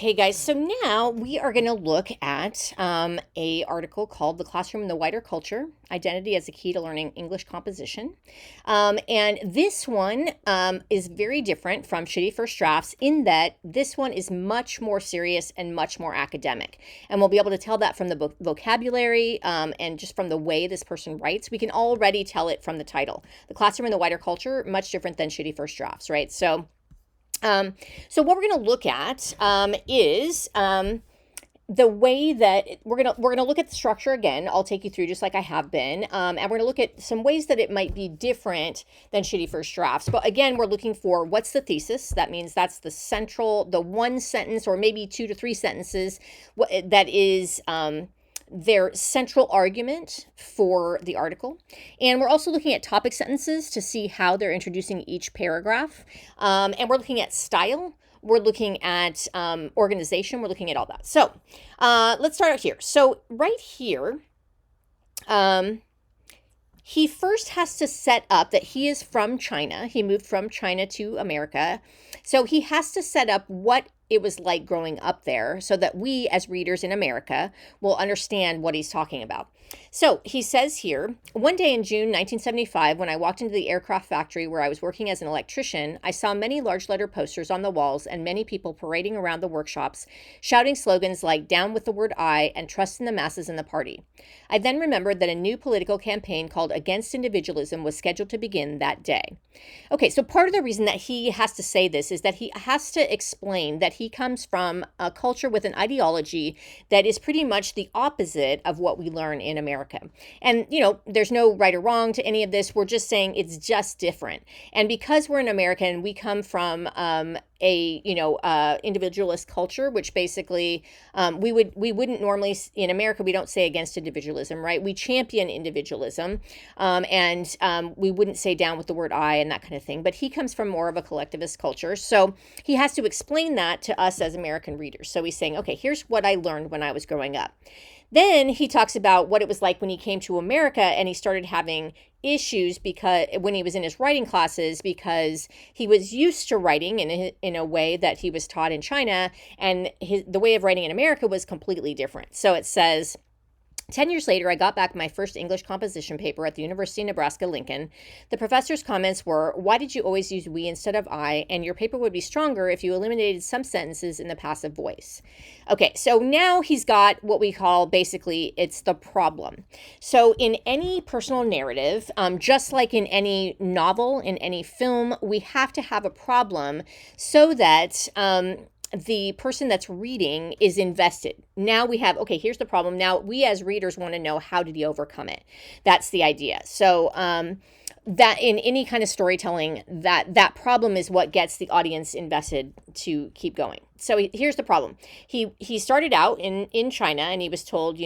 Hey guys, so now we are going to look at a article called "The Classroom and the Wider Culture: Identity as a Key to Learning English Composition," and this one is very different from Shitty First Drafts in that this one is much more serious and much more academic, and we'll be able to tell that from the vocabulary and just from the way this person writes. We can already tell it from the title, "The Classroom and the Wider Culture," much different than Shitty First Drafts, right? So what we're going to look at is the way that we're gonna look at the structure again. I'll take you through just like I have been, and we're gonna look at some ways that it might be different than Shitty First Drafts. But again, we're looking for what's the thesis. That means that's the one sentence or maybe 2 to 3 sentences that is their central argument for the article. And we're also looking at topic sentences to see how they're introducing each paragraph. And we're looking at style. We're looking at organization. We're looking at all that. So let's start out here. So right here, he first has to set up that he is from China. He moved from China to America. So he has to set up what it was like growing up there so that we as readers in America will understand what he's talking about. So he says here, one day in June 1975, when I walked into the aircraft factory where I was working as an electrician, I saw many large letter posters on the walls and many people parading around the workshops, shouting slogans like "Down with the word I" and "Trust in the masses in the party." I then remembered that a new political campaign called Against Individualism was scheduled to begin that day. Okay, so part of the reason that he has to say this is that he has to explain that he comes from a culture with an ideology that is pretty much the opposite of what we learn in America. And, there's no right or wrong to any of this. We're just saying it's just different. And because we're an American, we come from individualist culture, which basically we wouldn't normally in America. We don't say against individualism, right? We champion individualism, and we wouldn't say down with the word I and that kind of thing. But he comes from more of a collectivist culture, so he has to explain that to us as American readers. So he's saying, okay, here's what I learned when I was growing up. Then he talks about what it was like when he came to America and he started having issues because when he was in his writing classes, because he was used to writing in a way that he was taught in China, and the way of writing in America was completely different. So it says, 10 years later, I got back my first English composition paper at the University of Nebraska-Lincoln. The professor's comments were, "Why did you always use we instead of I? And your paper would be stronger if you eliminated some sentences in the passive voice." Okay, so now he's got what we call basically it's the problem. So in any personal narrative, just like in any novel, in any film, we have to have a problem so that the person that's reading is invested. Now we have, okay, here's the problem. Now we as readers want to know, how did he overcome it? That's the idea. So that in any kind of storytelling, that problem is what gets the audience invested to keep going. So here's the problem. He started out in China and he was told,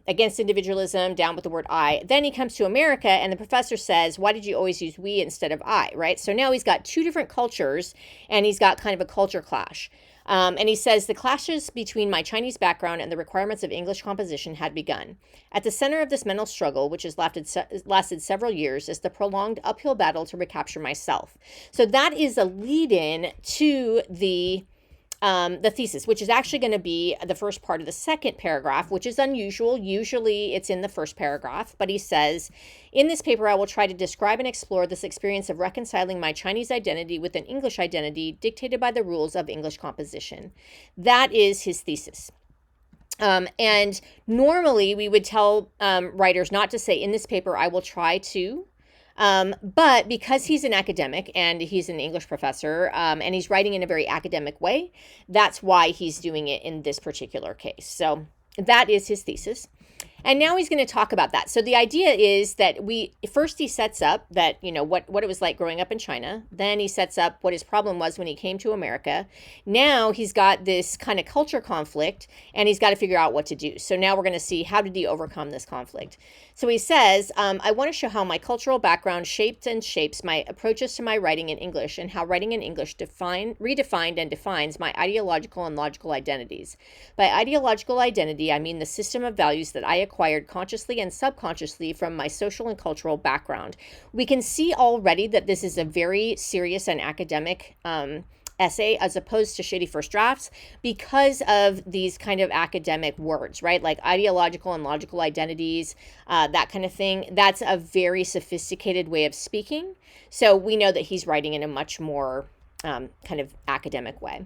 against individualism, down with the word I. Then he comes to America and the professor says, "Why did you always use we instead of I?" Right? So now he's got two different cultures and he's got kind of a culture clash. And he says, "The clashes between my Chinese background and the requirements of English composition had begun. At the center of this mental struggle, which has lasted several years, is the prolonged uphill battle to recapture myself." So that is a lead-in to the thesis, which is actually going to be the first part of the second paragraph, which is unusual. Usually it's in the first paragraph, but he says, "In this paper, I will try to describe and explore this experience of reconciling my Chinese identity with an English identity dictated by the rules of English composition." That is his thesis. And normally we would tell writers not to say, "In this paper, I will try to," but because he's an academic and he's an English professor and he's writing in a very academic way, that's why he's doing it in this particular case. So that is his thesis. And now he's going to talk about that. So the idea is that he sets up that, what it was like growing up in China. Then he sets up what his problem was when he came to America. Now he's got this kind of culture conflict and he's got to figure out what to do. So now we're going to see, how did he overcome this conflict? So he says, "I want to show how my cultural background shaped and shapes my approaches to my writing in English, and how writing in English redefined and defines my ideological and logical identities. By ideological identity, I mean the system of values that I acquired consciously and subconsciously from my social and cultural background." We can see already that this is a very serious and academic essay as opposed to shitty first drafts because of these kind of academic words, right? Like ideological and logical identities, that kind of thing. That's a very sophisticated way of speaking. So we know that he's writing in a much more kind of academic way.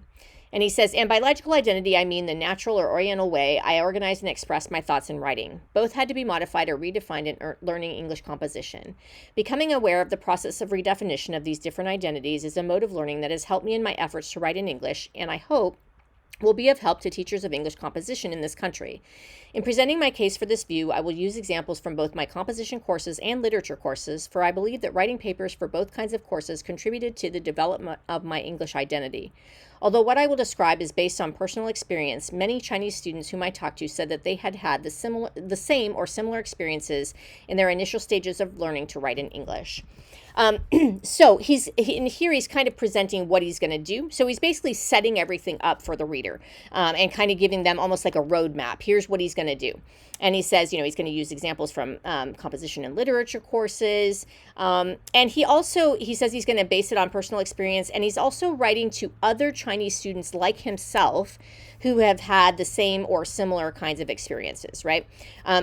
And he says, and by logical identity, I mean the natural or oriental way I organize and express my thoughts in writing. Both had to be modified or redefined in learning English composition. Becoming aware of the process of redefinition of these different identities is a mode of learning that has helped me in my efforts to write in English, and I hope will be of help to teachers of English composition in this country. In presenting my case for this view, I will use examples from both my composition courses and literature courses, for I believe that writing papers for both kinds of courses contributed to the development of my English identity. Although what I will describe is based on personal experience, many Chinese students whom I talked to said that they had had the same or similar experiences in their initial stages of learning to write in English. So he's kind of presenting what he's going to do. So he's basically setting everything up for the reader, and kind of giving them almost like a roadmap. Here's what he's going to do. And he says, he's going to use examples from composition and literature courses. And he says he's going to base it on personal experience. And he's also writing to other Chinese students like himself who have had the same or similar kinds of experiences, right?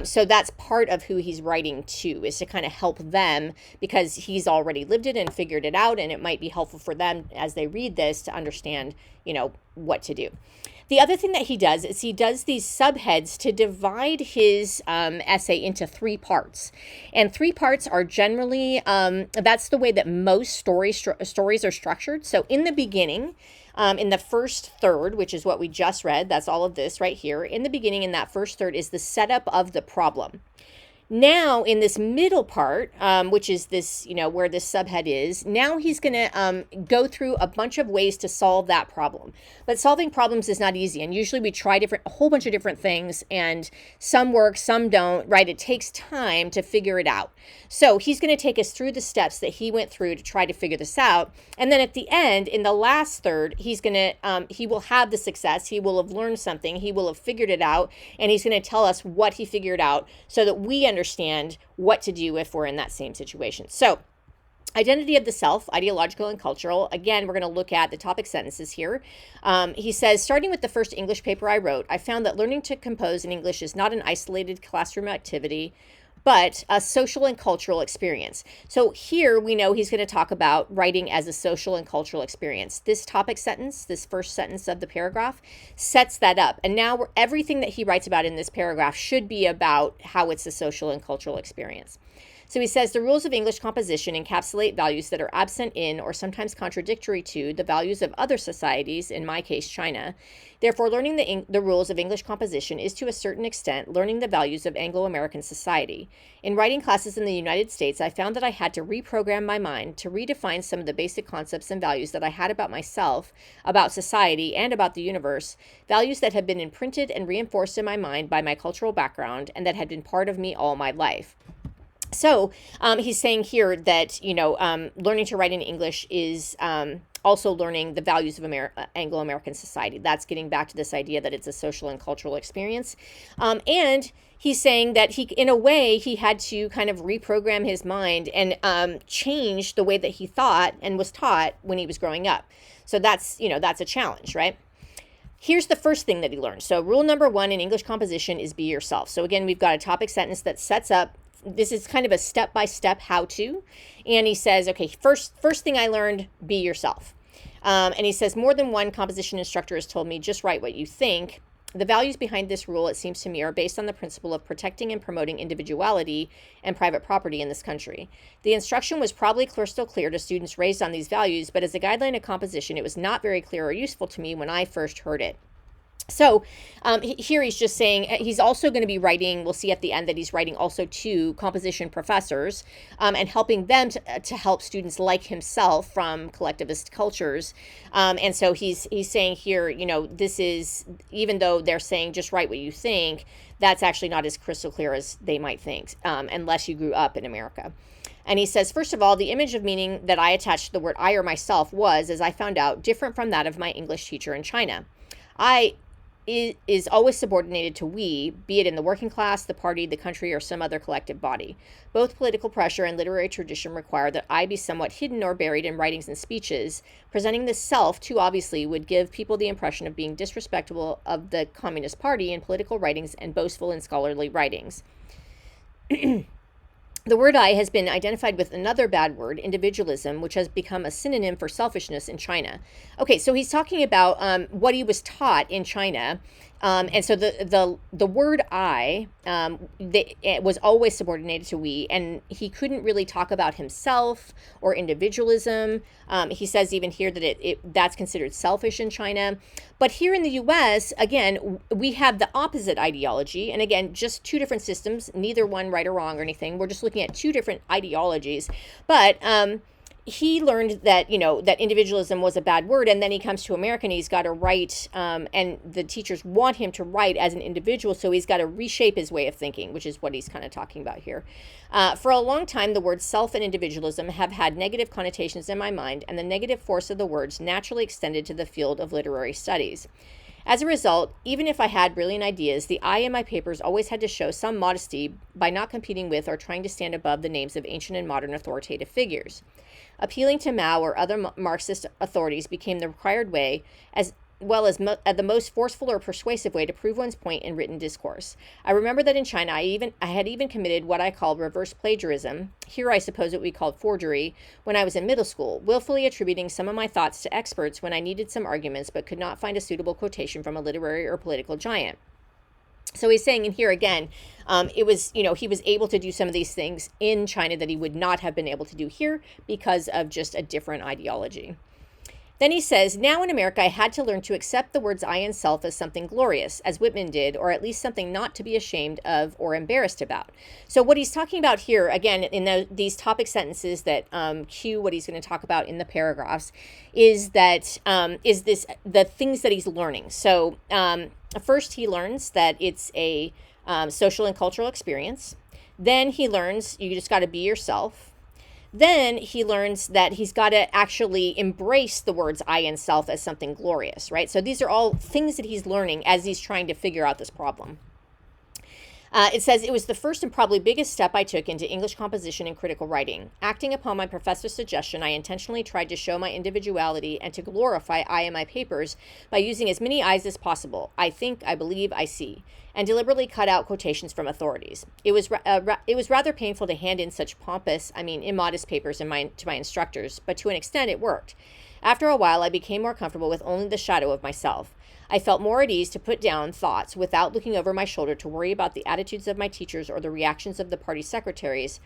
So that's part of who he's writing to, is to kind of help them, because he's already lived it and figured it out, and it might be helpful for them as they read this to understand, what to do. The other thing that he does is he does these subheads to divide his essay into 3 parts. And 3 parts are generally, that's the way that most stories are structured. So in the beginning, in the first third, which is what we just read, that's all of this right here. In the beginning, in that first third, is the setup of the problem. Now, in this middle part, which is this, where this subhead is, now he's going to go through a bunch of ways to solve that problem. But solving problems is not easy. And usually we try a whole bunch of different things, and some work, some don't, right? It takes time to figure it out. So he's going to take us through the steps that he went through to try to figure this out. And then at the end, in the last third, he will have the success. He will have learned something. He will have figured it out. And he's going to tell us what he figured out so that we understand what to do if we're in that same situation. So, identity of the self, ideological and cultural. Again, we're going to look at the topic sentences here. He says, starting with the first English paper I wrote, I found that learning to compose in English is not an isolated classroom activity, but a social and cultural experience. So here we know he's going to talk about writing as a social and cultural experience. This topic sentence, this first sentence of the paragraph, sets that up. And now everything that he writes about in this paragraph should be about how it's a social and cultural experience. So he says, the rules of English composition encapsulate values that are absent in or sometimes contradictory to the values of other societies, in my case, China. Therefore, learning the rules of English composition is to a certain extent learning the values of Anglo-American society. In writing classes in the United States, I found that I had to reprogram my mind to redefine some of the basic concepts and values that I had about myself, about society, and about the universe, values that had been imprinted and reinforced in my mind by my cultural background and that had been part of me all my life. So he's saying here that, learning to write in English is also learning the values of Anglo-American society. That's getting back to this idea that it's a social and cultural experience. And he's saying that in a way, he had to kind of reprogram his mind and change the way that he thought and was taught when he was growing up. So that's a challenge, right? Here's the first thing that he learned. So rule number 1 in English composition is be yourself. So again, we've got a topic sentence that sets up. This is kind of a step-by-step how-to. And he says, okay, first thing I learned, be yourself. And he says, more than one composition instructor has told me, just write what you think. The values behind this rule, it seems to me, are based on the principle of protecting and promoting individuality and private property in this country. The instruction was probably crystal clear to students raised on these values, but as a guideline of composition, it was not very clear or useful to me when I first heard it. So here he's just saying he's also going to be writing, we'll see at the end that he's writing also to composition professors and helping them to help students like himself from collectivist cultures. And so he's saying here, this is, even though they're saying just write what you think, that's actually not as crystal clear as they might think, unless you grew up in America. And he says, first of all, the image of meaning that I attached to the word I or myself was, as I found out, different from that of my English teacher in China. is always subordinated to we, be it in the working class, the party, the country, or some other collective body. Both political pressure and literary tradition require that I be somewhat hidden or buried in writings and speeches. Presenting the self too obviously would give people the impression of being disrespectful of the Communist Party in political writings and boastful in scholarly writings. The word I has been identified with another bad word, individualism, which has become a synonym for selfishness in China. Okay, so he's talking about what he was taught in China. And so the word I it was always subordinated to we, and he couldn't really talk about himself or individualism. He says even here that that's considered selfish in China. But here in the U.S., again, we have the opposite ideology. And again, just two different systems, neither one right or wrong or anything. We're just looking at two different ideologies. But he learned that, that individualism was a bad word, and then he comes to America and he's got to write, and the teachers want him to write as an individual, so he's got to reshape his way of thinking, which is what he's kind of talking about here. For a long time, the words self and individualism have had negative connotations in my mind, and the negative force of the words naturally extended to the field of literary studies. As a result, even if I had brilliant ideas, the I in my papers always had to show some modesty by not competing with or trying to stand above the names of ancient and modern authoritative figures. Appealing to Mao or other Marxist authorities became the required way, as well as the most forceful or persuasive way to prove one's point in written discourse. I remember that in China, I had even committed what I called reverse plagiarism. Here, I suppose it would be called forgery. When I was in middle school, willfully attributing some of my thoughts to experts when I needed some arguments but could not find a suitable quotation from a literary or political giant. So he's saying in here again, it was, he was able to do some of these things in China that he would not have been able to do here because of just a different ideology. Then he says, now in America, I had to learn to accept the words I and self as something glorious, as Whitman did, or at least something not to be ashamed of or embarrassed about. So what he's talking about here, again, in these topic sentences that cue what he's going to talk about in the paragraphs, is that the things that he's learning. So first he learns that it's a social and cultural experience. Then he learns you just got to be yourself. Then he learns that he's got to actually embrace the words I and self as something glorious, right? So these are all things that he's learning as he's trying to figure out this problem. It says, it was the first and probably biggest step I took into English composition and critical writing. Acting upon my professor's suggestion, I intentionally tried to show my individuality and to glorify I in my papers by using as many I's as possible. I think, I believe, I see, and deliberately cut out quotations from authorities. It was rather painful to hand in such immodest papers to my instructors, but to an extent it worked. After a while, I became more comfortable with only the shadow of myself. I felt more at ease to put down thoughts without looking over my shoulder to worry about the attitudes of my teachers or the reactions of the party secretaries,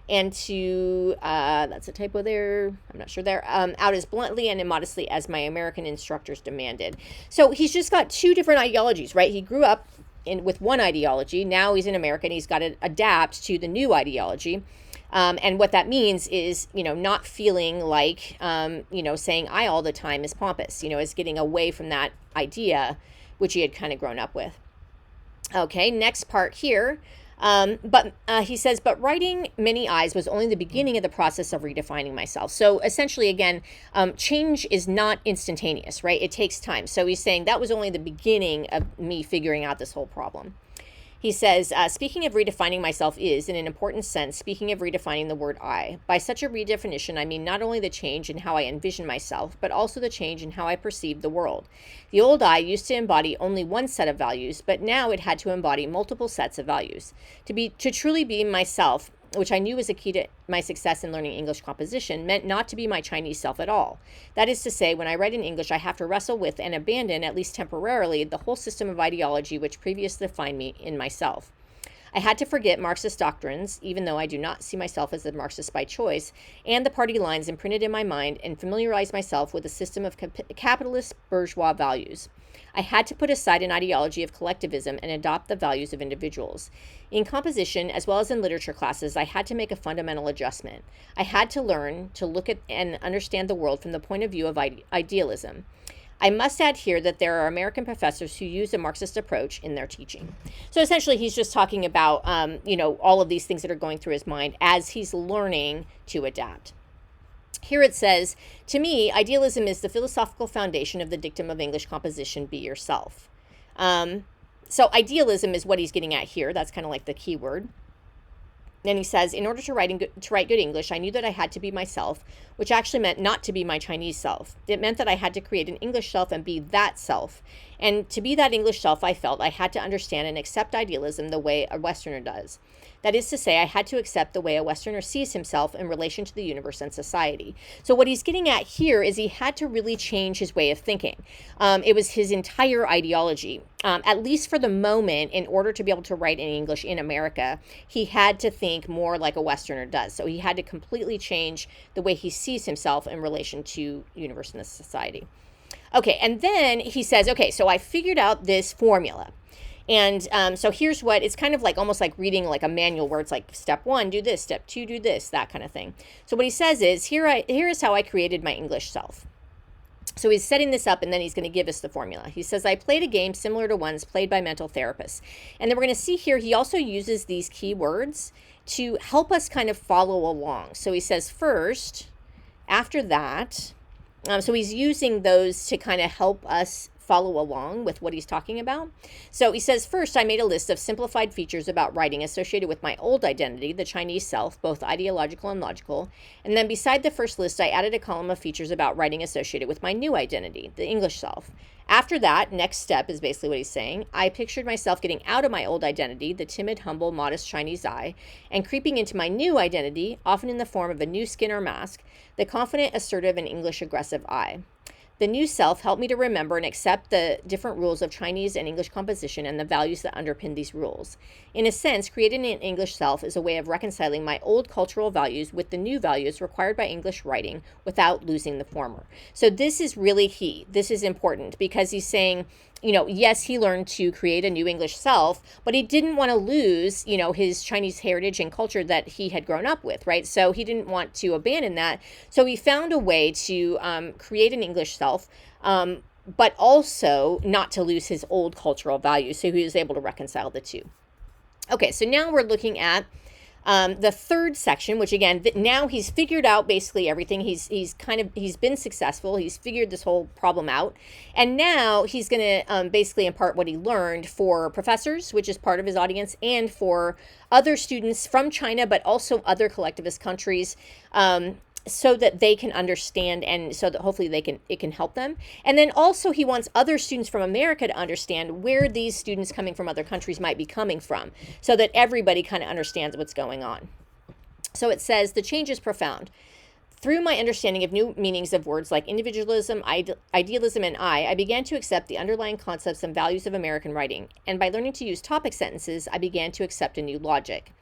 and to, that's a typo there, I'm not sure there, out as bluntly and immodestly as my American instructors demanded. So he's just got two different ideologies, right? He grew up with one ideology. Now he's in America and he's got to adapt to the new ideology. And what that means is, not feeling like, saying I all the time is pompous, is getting away from that idea, which he had kind of grown up with. Okay, next part here. He says, but writing many I's was only the beginning of the process of redefining myself. So essentially, again, change is not instantaneous, right? It takes time. So he's saying that was only the beginning of me figuring out this whole problem. He says, speaking of redefining myself is, in an important sense, speaking of redefining the word I. By such a redefinition, I mean not only the change in how I envision myself, but also the change in how I perceive the world. The old I used to embody only one set of values, but now it had to embody multiple sets of values. To truly be myself, which I knew was a key to my success in learning English composition, meant not to be my Chinese self at all. That is to say, when I write in English, I have to wrestle with and abandon, at least temporarily, the whole system of ideology which previously defined me in myself. I had to forget Marxist doctrines, even though I do not see myself as a Marxist by choice, and the party lines imprinted in my mind, and familiarize myself with a system of capitalist bourgeois values. I had to put aside an ideology of collectivism and adopt the values of individuals. In composition, as well as in literature classes, I had to make a fundamental adjustment. I had to learn to look at and understand the world from the point of view of idealism. I must add here that there are American professors who use a Marxist approach in their teaching. So essentially, he's just talking about, all of these things that are going through his mind as he's learning to adapt. Here it says, to me, idealism is the philosophical foundation of the dictum of English composition, be yourself. So idealism is what he's getting at here. That's kind of like the key word. And he says, in order to write good English, I knew that I had to be myself, which actually meant not to be my Chinese self. It meant that I had to create an English self and be that self. And to be that English self, I felt I had to understand and accept idealism the way a Westerner does. That is to say, I had to accept the way a Westerner sees himself in relation to the universe and society. So what he's getting at here is he had to really change his way of thinking. It was his entire ideology. At least for the moment, in order to be able to write in English in America, he had to think more like a Westerner does. So he had to completely change the way he sees himself in relation to universe and the society. Okay, and then he says, okay, so I figured out this formula. And so here's what, it's kind of like almost like reading like a manual where it's like step 1, do this, step 2, do this, that kind of thing. So what he says is, here is how I created my English self. So he's setting this up, and then he's going to give us the formula. He says, I played a game similar to ones played by mental therapists. And then we're going to see here, he also uses these key words to help us kind of follow along. So he says, first, after that, so he's using those to kind of help us follow along with what he's talking about. So he says, first, I made a list of simplified features about writing associated with my old identity, the Chinese self, both ideological and logical. And then beside the first list, I added a column of features about writing associated with my new identity, the English self. After that, next step is basically what he's saying. I pictured myself getting out of my old identity, the timid, humble, modest Chinese I, and creeping into my new identity, often in the form of a new skin or mask, the confident, assertive, and English aggressive I. The new self helped me to remember and accept the different rules of Chinese and English composition and the values that underpin these rules. In a sense, creating an English self is a way of reconciling my old cultural values with the new values required by English writing without losing the former. So this is really key. This is important because he's saying, yes, he learned to create a new English self, but he didn't want to lose, his Chinese heritage and culture that he had grown up with, right? So he didn't want to abandon that. So he found a way to create an English self, but also not to lose his old cultural values. So he was able to reconcile the two. Okay, so now we're looking at the third section, which again, now he's figured out basically everything. He's been successful. He's figured this whole problem out. And now he's going to basically impart what he learned for professors, which is part of his audience, and for other students from China, but also other collectivist countries, so that they can understand and so that hopefully it can help them. And then also he wants other students from America to understand where these students coming from other countries might be coming from, so that everybody kind of understands what's going on. So it says, the change is profound. Through my understanding of new meanings of words like individualism, idealism, and I began to accept the underlying concepts and values of American writing. And by learning to use topic sentences, I began to accept a new logic.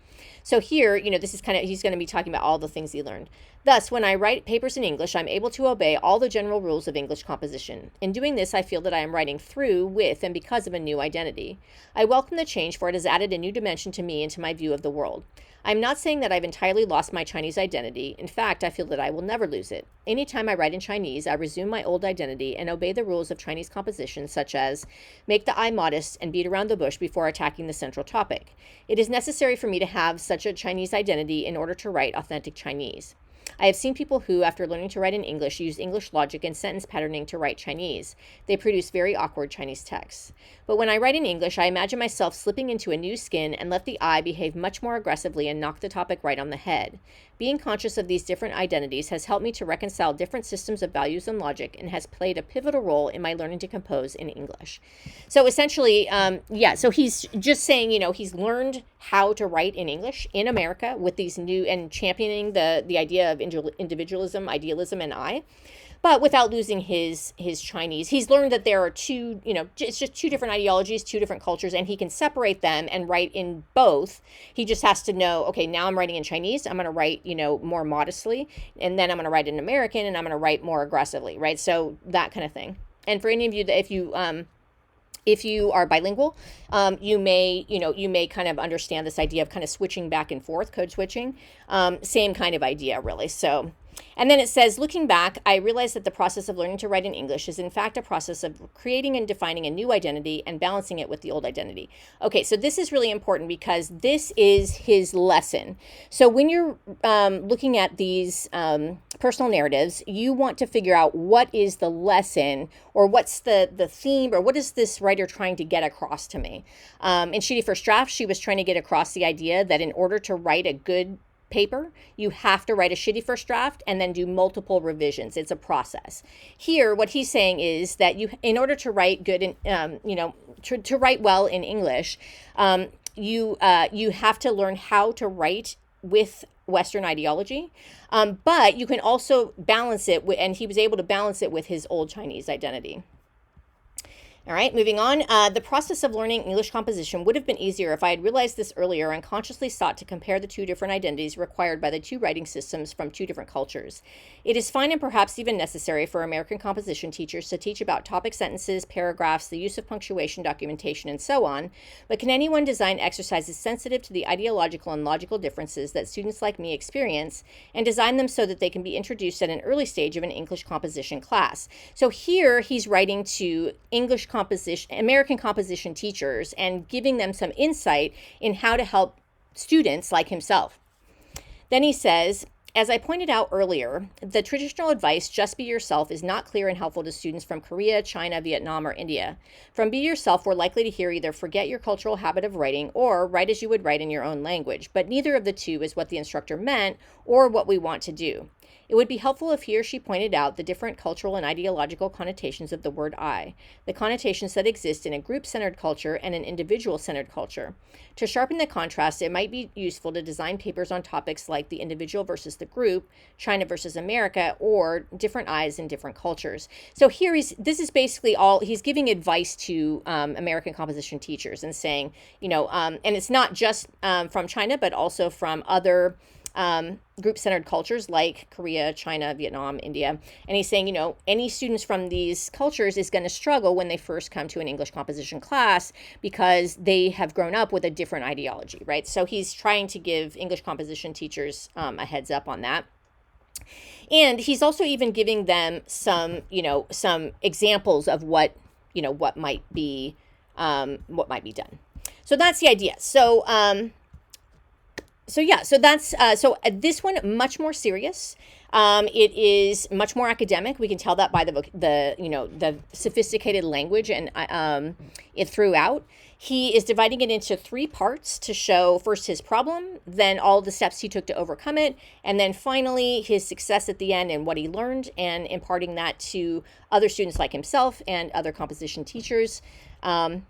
So here, this is he's going to be talking about all the things he learned. Thus, when I write papers in English, I'm able to obey all the general rules of English composition. In doing this, I feel that I am writing through, with, and because of a new identity. I welcome the change, for it has added a new dimension to me and to my view of the world. I'm not saying that I've entirely lost my Chinese identity. In fact, I feel that I will never lose it. Anytime I write in Chinese, I resume my old identity and obey the rules of Chinese composition, such as make the I modest and beat around the bush before attacking the central topic. It is necessary for me to have such a Chinese identity in order to write authentic Chinese. I have seen people who, after learning to write in English, use English logic and sentence patterning to write Chinese. They produce very awkward Chinese texts. But when I write in English, I imagine myself slipping into a new skin and let the I behave much more aggressively and knock the topic right on the head. Being conscious of these different identities has helped me to reconcile different systems of values and logic and has played a pivotal role in my learning to compose in English. So essentially, so he's just saying, he's learned how to write in English in America with these new and championing the idea of individualism, idealism, and I, but without losing his Chinese. He's learned that there are two, it's just two different ideologies, two different cultures, and he can separate them and write in both. He just has to know, okay, now I'm writing in Chinese, I'm going to write, more modestly, and then I'm going to write in American, and I'm going to write more aggressively, right? So that kind of thing. And for any of you that if you are bilingual, you may kind of understand this idea of kind of switching back and forth, code switching. Same kind of idea, really. So, and then it says, looking back, I realized that the process of learning to write in English is in fact a process of creating and defining a new identity and balancing it with the old identity. Okay, so this is really important because this is his lesson. So when you're looking at these personal narratives, you want to figure out what is the lesson, or what's the theme, or what is this writer trying to get across to me. In Shitty First Draft, she was trying to get across the idea that in order to write a good paper, you have to write a shitty first draft and then do multiple revisions. It's a process. Here, what he's saying is that in order to write good, to write well in English, you have to learn how to write with Western ideology, but you can also balance it and he was able to balance it with his old Chinese identity. All right, moving on. The process of learning English composition would have been easier if I had realized this earlier and consciously sought to compare the two different identities required by the two writing systems from two different cultures. It is fine and perhaps even necessary for American composition teachers to teach about topic sentences, paragraphs, the use of punctuation, documentation, and so on, but can anyone design exercises sensitive to the ideological and logical differences that students like me experience and design them so that they can be introduced at an early stage of an English composition class? So here he's writing to American composition teachers and giving them some insight in how to help students like himself. Then he says, as I pointed out earlier, the traditional advice, just be yourself, is not clear and helpful to students from Korea, China, Vietnam, or India. From be yourself, we're likely to hear either forget your cultural habit of writing or write as you would write in your own language, but neither of the two is what the instructor meant or what we want to do. It would be helpful if he or she pointed out the different cultural and ideological connotations of the word I, the connotations that exist in a group-centered culture and an individual-centered culture. To sharpen the contrast, it might be useful to design papers on topics like the individual versus the group, China versus America, or different I's in different cultures. So here this is basically he's giving advice to American composition teachers and saying, and it's not just from China, but also from other group-centered cultures like Korea, China, Vietnam, India. And he's saying, any students from these cultures is going to struggle when they first come to an English composition class because they have grown up with a different ideology, right? So he's trying to give English composition teachers a heads up on that. And he's also even giving them some examples of what might be done. So that's the idea. So that's this one much more serious. It is much more academic. We can tell that by the sophisticated language and it throughout. He is dividing it into 3 parts to show first his problem, then all the steps he took to overcome it, and then finally his success at the end and what he learned, and imparting that to other students like himself and other composition teachers. And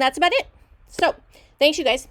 that's about it. So thanks, you guys.